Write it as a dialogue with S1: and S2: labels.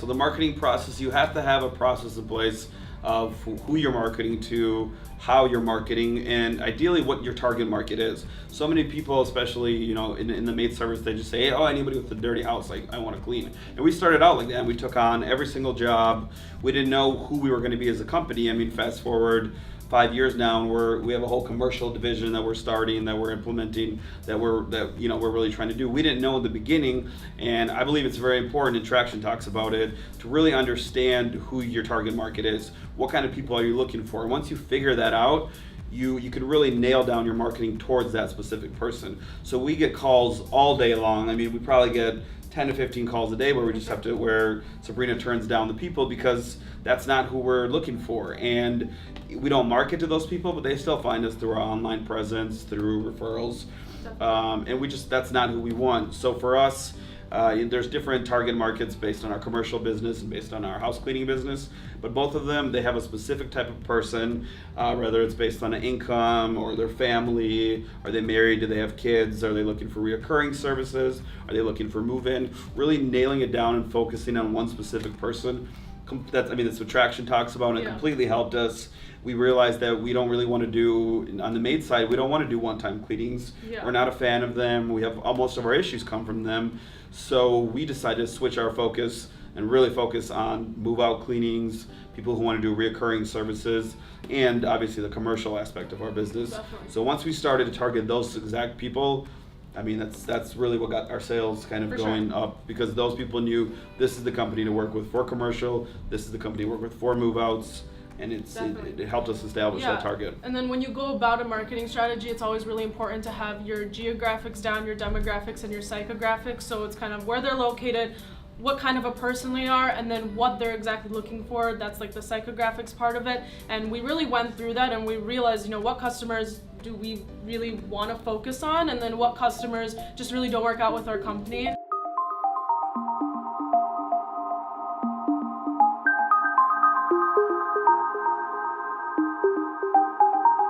S1: so the marketing process, you have to have a process in place of who you're marketing to, how you're marketing, and ideally what your target market is. So many people, especially in the maid service, they just say, oh, anybody with a dirty house, I want to clean. And we started out like that, and we took on every single job. We didn't know who we were going to be as a company. I mean, fast forward 5 years now, and we have a whole commercial division that we're starting, that we're implementing, that we're really trying to do. We didn't know in the beginning, and I believe it's very important, and Traction talks about it, to really understand who your target market is. What kind of people are you looking for? And once you figure that out, you can really nail down your marketing towards that specific person. So we get calls all day long. I mean, we probably get 10 to 15 calls a day where Sabrina turns down the people because that's not who we're looking for. And we don't market to those people, but they still find us through our online presence, through referrals. And that's not who we want. So for us, there's different target markets based on our commercial business and based on our house cleaning business, but both of them, they have a specific type of person, whether it's based on an income or their family. Are they married? Do they have kids? Are they looking for reoccurring services? Are they looking for move-in? Really nailing it down and focusing on one specific person. That's what Traction talks about, and it completely helped us. We realized that we don't really want to do, on the maid side, we don't want to do one-time cleanings. We're not a fan of them. We have most of our issues come from them. So we decided to switch our focus and really focus on move-out cleanings, people who want to do reoccurring services, and obviously the commercial aspect of our business.
S2: Definitely.
S1: So once we started to target those exact people, that's really what got our sales kind of going up, because those people knew this is the company to work with for commercial, this is the company to work with for move-outs, and it helped us establish that target.
S2: And then when you go about a marketing strategy, it's always really important to have your geographics down, your demographics, and your psychographics. So it's kind of where they're located, what kind of a person they are, and then what they're exactly looking for. That's like the psychographics part of it. And we really went through that, and we realized, what customers do we really want to focus on, and then what customers just really don't work out with our company.